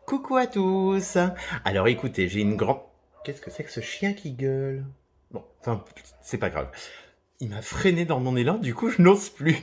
Coucou à tous. Alors écoutez, j'ai une grande... Qu'est-ce que c'est que ce chien qui gueule? Bon, enfin, c'est pas grave. Il m'a freiné dans mon élan, du coup je n'ose plus.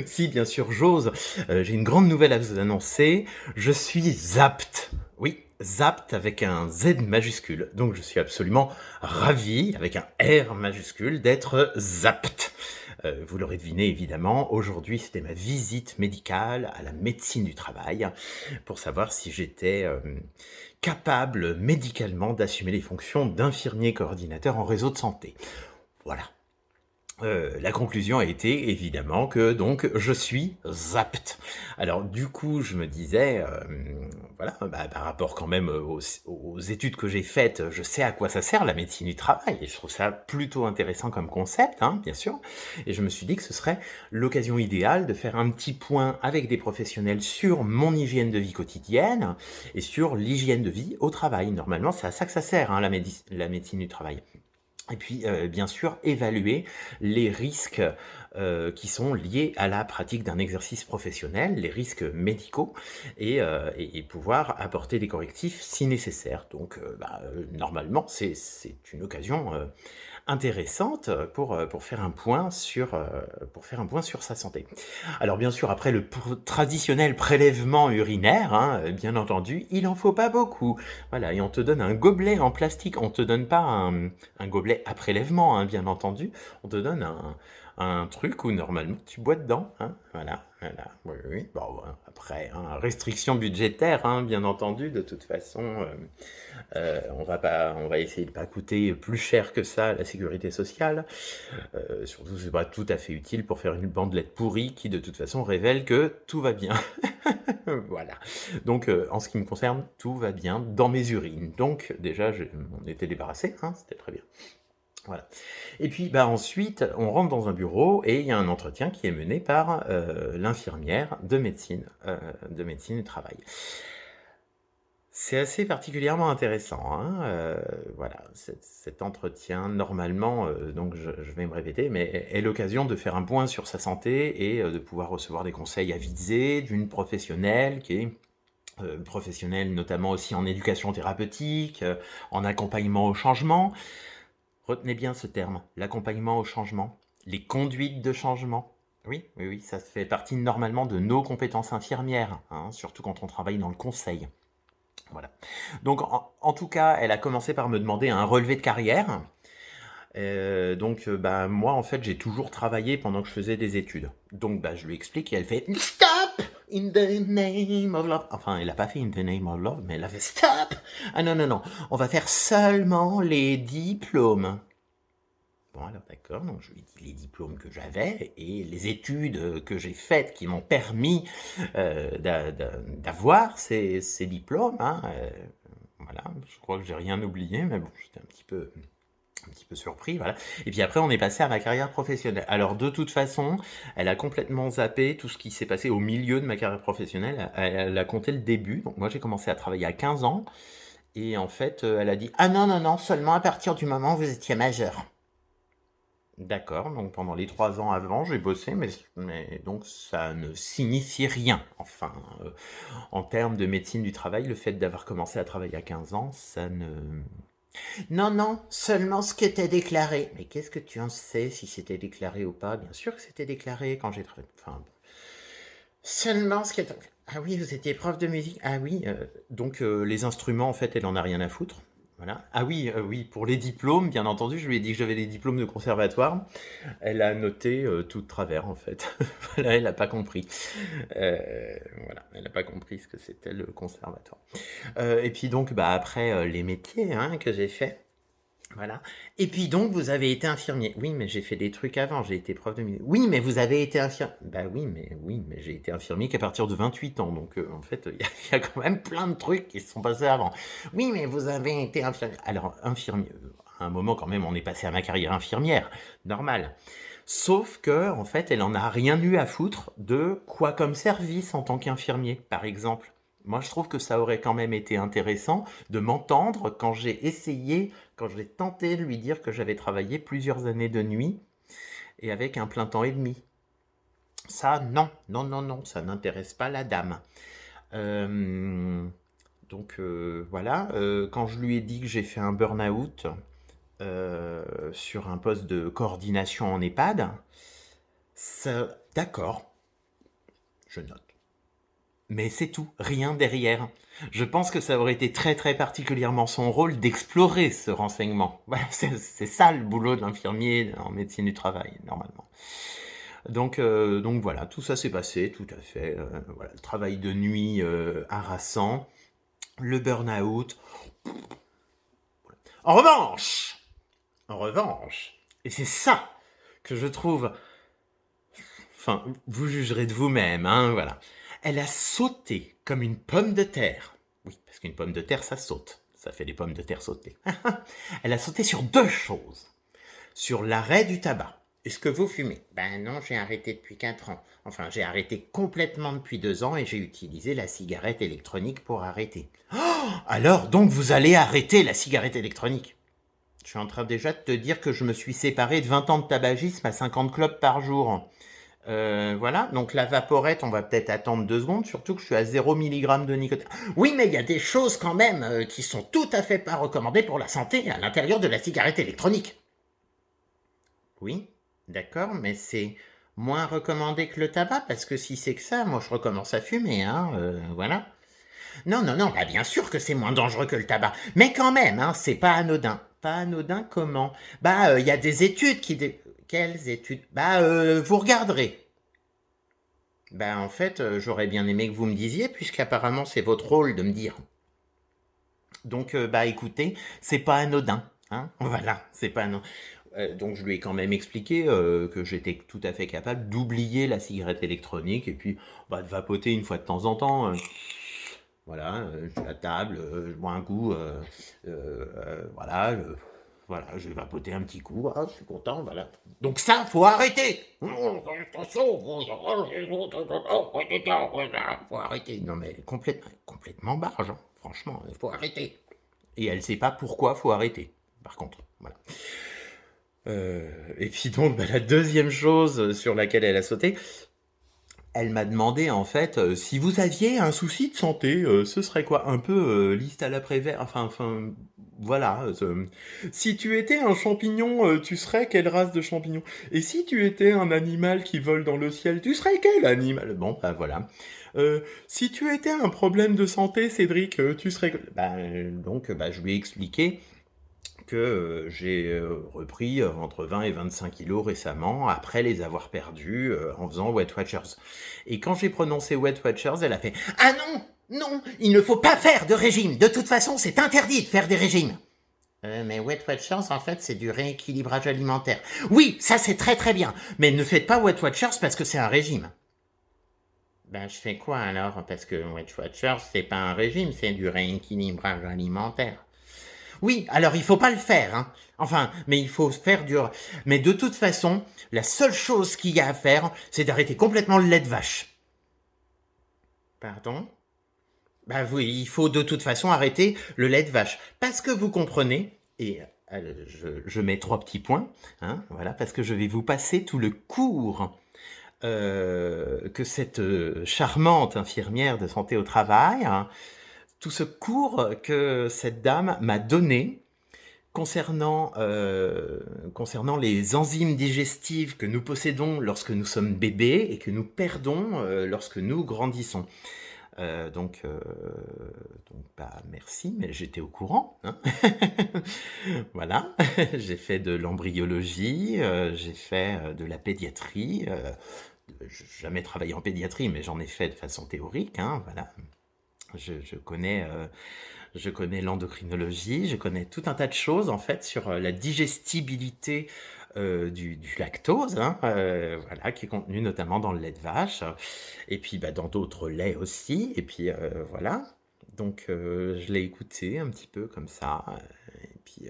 Si, bien sûr, j'ose. J'ai une grande nouvelle à vous annoncer. Je suis zapt. Oui, zapt avec un Z majuscule. Donc je suis absolument ravi, avec un R majuscule, d'être zapt. Vous l'aurez deviné évidemment, aujourd'hui c'était ma visite médicale à la médecine du travail pour savoir si j'étais capable médicalement d'assumer les fonctions d'infirmier coordinateur en réseau de santé. Voilà. La conclusion a été évidemment que donc je suis apte. Alors du coup, je me disais, voilà, par rapport quand même aux études que j'ai faites, je sais à quoi ça sert la médecine du travail et je trouve ça plutôt intéressant comme concept, hein, bien sûr. Et je me suis dit que ce serait l'occasion idéale de faire un petit point avec des professionnels sur mon hygiène de vie quotidienne et sur l'hygiène de vie au travail. Normalement, c'est à ça que ça sert, hein, la médecine du travail. Et puis, bien sûr, évaluer les risques qui sont liés à la pratique d'un exercice professionnel, les risques médicaux, et pouvoir apporter des correctifs si nécessaire. Donc, normalement, c'est une occasion intéressante pour faire un point sur sa santé. Alors bien sûr, après le traditionnel prélèvement urinaire, hein, bien entendu, il en faut pas beaucoup. Voilà, et on te donne un gobelet en plastique, on te donne pas un gobelet à prélèvement, hein, bien entendu, on te donne un truc où normalement tu bois dedans, hein, voilà, voilà, oui, oui, bon, voilà. Après, hein, restriction budgétaire, hein, bien entendu, de toute façon, on va essayer de pas coûter plus cher que ça à la sécurité sociale. Surtout, c'est pas tout à fait utile pour faire une bandelette pourrie qui, de toute façon, révèle que tout va bien. Voilà. Donc, en ce qui me concerne, tout va bien dans mes urines. Donc, déjà, on était débarrassé, hein, c'était très bien. Voilà. Et puis, ensuite, on rentre dans un bureau et il y a un entretien qui est mené par l'infirmière de médecine du travail. C'est assez particulièrement intéressant, hein, voilà, cet entretien normalement, donc je vais me répéter, mais est l'occasion de faire un point sur sa santé et de pouvoir recevoir des conseils avisés d'une professionnelle qui est, professionnelle notamment aussi en éducation thérapeutique, en accompagnement au changement. Retenez bien ce terme, l'accompagnement au changement, les conduites de changement. Oui, oui, oui, ça fait partie normalement de nos compétences infirmières, hein, surtout quand on travaille dans le conseil. Voilà. Donc, en tout cas, elle a commencé par me demander un relevé de carrière. Donc, moi, en fait, j'ai toujours travaillé pendant que je faisais des études. Donc, je lui explique et elle fait Stop! In the name of love. Enfin, elle n'a pas fait In the name of love, mais elle a fait Stop! Ah non, non, non. On va faire seulement les diplômes. Bon, alors d'accord, donc je lui dis les diplômes que j'avais et les études que j'ai faites qui m'ont permis d'avoir ces diplômes, hein, voilà, je crois que j'ai rien oublié, mais bon, j'étais un petit peu surpris, voilà. Et puis après, on est passé à ma carrière professionnelle. Alors, de toute façon, elle a complètement zappé tout ce qui s'est passé au milieu de ma carrière professionnelle. Elle a compté le début. Donc, moi, j'ai commencé à travailler à 15 ans. Et en fait, elle a dit Ah non, non, non, seulement à partir du moment où vous étiez majeur. D'accord, donc pendant les 3 ans avant, j'ai bossé, mais donc ça ne signifie rien. Enfin, en termes de médecine du travail, le fait d'avoir commencé à travailler à 15 ans, ça ne... Non, non, seulement ce qui était déclaré. Mais qu'est-ce que tu en sais si c'était déclaré ou pas? Bien sûr que c'était déclaré quand j'ai travaillé. Enfin, bon. Seulement ce qui était... Ah oui, vous étiez prof de musique? Ah oui, donc les instruments, en fait, elle en a rien à foutre. Voilà. Ah oui, oui, pour les diplômes, bien entendu, je lui ai dit que j'avais des diplômes de conservatoire. Elle a noté tout de travers, en fait. Voilà, elle n'a pas compris. Voilà, elle n'a pas compris ce que c'était le conservatoire. Et puis donc, après, les métiers, hein, que j'ai fait. Voilà. Et puis donc, vous avez été infirmier. Oui, mais j'ai fait des trucs avant. J'ai été prof de musique. Oui, mais vous avez été infirmier. Oui, mais j'ai été infirmier qu'à partir de 28 ans. Donc, en fait, il y a quand même plein de trucs qui se sont passés avant. Oui, mais vous avez été infirmier. Alors, infirmier, à un moment quand même, on est passé à ma carrière infirmière. Normal. Sauf que, en fait, elle en a rien eu à foutre de quoi comme service en tant qu'infirmier, par exemple. Moi, je trouve que ça aurait quand même été intéressant de m'entendre quand j'ai tenté de lui dire que j'avais travaillé plusieurs années de nuit et avec un plein temps et demi. Ça, non, non, non, non, ça n'intéresse pas la dame. Euh, donc voilà, quand je lui ai dit que j'ai fait un burn-out sur un poste de coordination en EHPAD, d'accord, je note. Mais c'est tout, rien derrière. Je pense que ça aurait été très très particulièrement son rôle d'explorer ce renseignement. Voilà, c'est ça le boulot de l'infirmier en médecine du travail, normalement. Donc voilà, tout ça s'est passé, tout à fait. Voilà, le travail de nuit harassant, le burn-out. En revanche, en revanche, et c'est ça que je trouve... Enfin, vous jugerez de vous-même, hein, voilà. Elle a sauté comme une pomme de terre. Oui, parce qu'une pomme de terre, ça saute. Ça fait des pommes de terre sautées. Elle a sauté sur deux choses. Sur l'arrêt du tabac. Est-ce que vous fumez? Ben non, j'ai arrêté depuis 4 ans. Enfin, j'ai arrêté complètement depuis 2 ans et j'ai utilisé la cigarette électronique pour arrêter. Oh, alors, donc vous allez arrêter la cigarette électronique? Je suis en train déjà de te dire que je me suis séparé de 20 ans de tabagisme à 50 clopes par jour. Voilà, donc la vaporette, on va peut-être attendre 2 secondes, surtout que je suis à 0 mg de nicotine. Oui, mais il y a des choses quand même qui sont tout à fait pas recommandées pour la santé à l'intérieur de la cigarette électronique. Oui, d'accord, mais c'est moins recommandé que le tabac, parce que si c'est que ça, moi je recommence à fumer, hein, voilà. Non, non, non, bah bien sûr que c'est moins dangereux que le tabac, mais quand même, hein, c'est pas anodin. Pas anodin comment? Bah, il y a des études qui... Quelles études? Bah, vous regarderez. Bah, en fait, j'aurais bien aimé que vous me disiez, puisqu'apparemment c'est votre rôle de me dire. Donc, bah écoutez, c'est pas anodin, hein, voilà, c'est pas anodin. Donc je lui ai quand même expliqué que j'étais tout à fait capable d'oublier la cigarette électronique et puis bah, de vapoter une fois de temps en temps. Voilà, je suis à table, je bois un coup, voilà, voilà, je vais vapoter un petit coup, ah, je suis content, voilà. Donc ça, faut arrêter. Faut arrêter. Non mais complètement barge, hein. Franchement, il faut arrêter. Et elle sait pas pourquoi faut arrêter, par contre, voilà. Et puis donc, bah, la deuxième chose sur laquelle elle a sauté, elle m'a demandé en fait si vous aviez un souci de santé, ce serait quoi? Un peu liste à l'après-vert, enfin, voilà. Si tu étais un champignon, tu serais quelle race de champignon? Et si tu étais un animal qui vole dans le ciel, tu serais quel animal? Bon, bah voilà. Si tu étais un problème de santé, Cédric, tu serais... Donc, je lui ai expliqué que j'ai repris entre 20 et 25 kilos récemment, après les avoir perdus en faisant Weight Watchers. Et quand j'ai prononcé Weight Watchers, elle a fait « Ah non, non, il ne faut pas faire de régime. De toute façon, c'est interdit de faire des régimes. » Mais Weight Watchers, en fait, c'est du rééquilibrage alimentaire. Oui, ça c'est très très bien, mais ne faites pas Weight Watchers parce que c'est un régime. Ben, je fais quoi alors? Parce que Weight Watchers, c'est pas un régime, c'est du rééquilibrage alimentaire. Oui, alors il faut pas le faire, hein. Enfin, mais il faut faire du... Mais de toute façon, la seule chose qu'il y a à faire, c'est d'arrêter complètement le lait de vache. Pardon? Bah oui, il faut de toute façon arrêter le lait de vache. Parce que vous comprenez, et je mets 3 petits points, hein, voilà, parce que je vais vous passer tout le cours que cette charmante infirmière de santé au travail, hein, tout ce cours que cette dame m'a donné concernant les enzymes digestives que nous possédons lorsque nous sommes bébés et que nous perdons lorsque nous grandissons. Merci, mais j'étais au courant, hein. Voilà, j'ai fait de l'embryologie, j'ai fait de la pédiatrie, j'ai jamais travaillé en pédiatrie, mais j'en ai fait de façon théorique, hein, voilà. Je connais l'endocrinologie, je connais tout un tas de choses en fait sur la digestibilité du lactose, hein, voilà, qui est contenu notamment dans le lait de vache, et puis dans d'autres laits aussi, et puis voilà. Donc je l'ai écouté un petit peu comme ça, et puis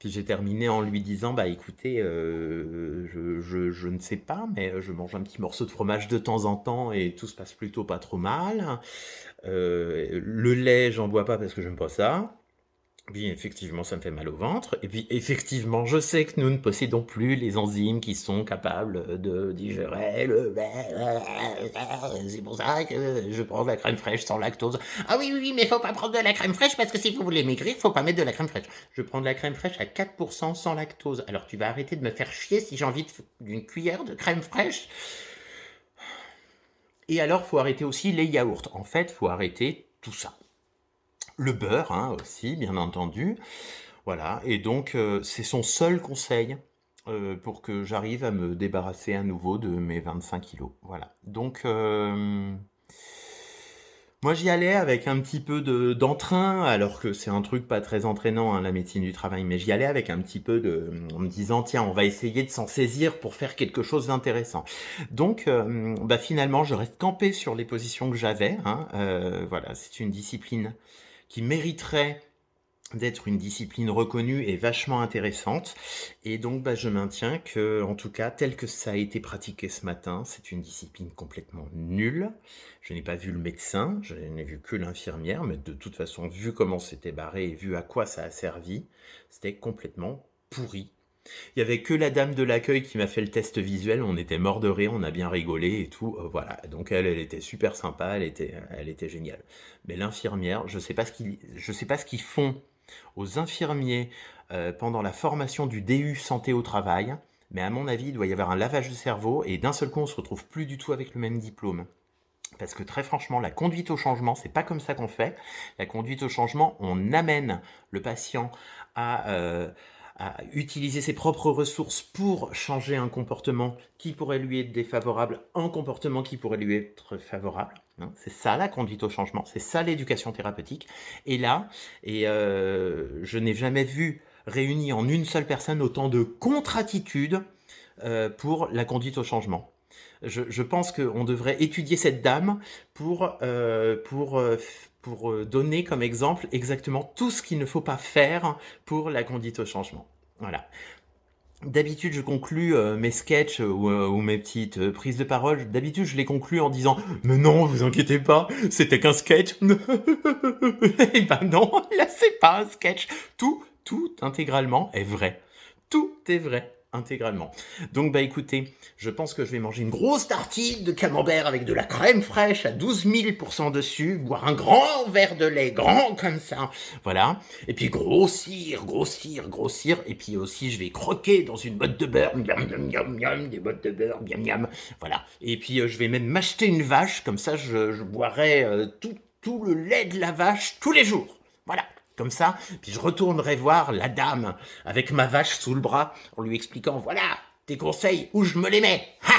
j'ai terminé en lui disant, bah écoutez, je ne sais pas, mais je mange un petit morceau de fromage de temps en temps et tout se passe plutôt pas trop mal. Le lait, j'en bois pas parce que j'aime pas ça. Oui, effectivement, ça me fait mal au ventre. Et puis, effectivement, je sais que nous ne possédons plus les enzymes qui sont capables de digérer le... C'est pour ça que je prends de la crème fraîche sans lactose. Ah oui, oui, oui, mais faut pas prendre de la crème fraîche parce que si vous voulez maigrir, faut pas mettre de la crème fraîche. Je prends de la crème fraîche à 4% sans lactose. Alors, tu vas arrêter de me faire chier si j'ai envie d'une cuillère de crème fraîche. Et alors, faut arrêter aussi les yaourts. En fait, faut arrêter tout ça. Le beurre, hein, aussi, bien entendu. Voilà, et donc c'est son seul conseil pour que j'arrive à me débarrasser à nouveau de mes 25 kilos. Voilà. Donc, moi, j'y allais avec un petit peu d'entrain, alors que c'est un truc pas très entraînant, hein, la médecine du travail, mais j'y allais avec un petit peu en me disant, tiens, on va essayer de s'en saisir pour faire quelque chose d'intéressant. Donc, bah, finalement, je reste campé sur les positions que j'avais, hein. Voilà, c'est une discipline qui mériterait d'être une discipline reconnue et vachement intéressante. Et donc, bah, je maintiens que, en tout cas, tel que ça a été pratiqué ce matin, c'est une discipline complètement nulle. Je n'ai pas vu le médecin, je n'ai vu que l'infirmière, mais de toute façon, vu comment c'était barré et vu à quoi ça a servi, c'était complètement pourri. Il y avait que la dame de l'accueil qui m'a fait le test visuel, on était mort de rire, on a bien rigolé et tout, voilà. Donc elle était super sympa, elle était géniale. Mais l'infirmière, je sais pas ce qu'ils font aux infirmiers pendant la formation du DU santé au travail, mais à mon avis, il doit y avoir un lavage de cerveau et d'un seul coup, on se retrouve plus du tout avec le même diplôme. Parce que très franchement, la conduite au changement, c'est pas comme ça qu'on fait. La conduite au changement, on amène le patient à, à utiliser ses propres ressources pour changer un comportement qui pourrait lui être défavorable, un comportement qui pourrait lui être favorable. Hein. C'est ça la conduite au changement, c'est ça l'éducation thérapeutique. Et là, je n'ai jamais vu réuni en une seule personne autant de contre-attitudes pour la conduite au changement. Je pense qu'on devrait étudier cette dame pour donner comme exemple exactement tout ce qu'il ne faut pas faire pour la conduite au changement. Voilà. D'habitude, je conclus mes sketchs ou mes petites prises de parole. D'habitude, je les conclus en disant « Mais non, vous inquiétez pas, c'était qu'un sketch. » Et ben non, là, c'est pas un sketch. Tout intégralement est vrai. Tout est vrai intégralement. Donc bah écoutez, je pense que je vais manger une grosse tartine de camembert avec de la crème fraîche à 12 000% dessus, boire un grand verre de lait, grand comme ça, voilà, et puis grossir, et puis aussi je vais croquer dans une botte de beurre, miam, miam, miam, miam, des bottes de beurre, miam, miam, voilà, et puis je vais même m'acheter une vache, comme ça je boirai tout le lait de la vache tous les jours, voilà. Comme ça, puis je retournerai voir la dame avec ma vache sous le bras en lui expliquant, voilà, tes conseils, où je me les mets. Ha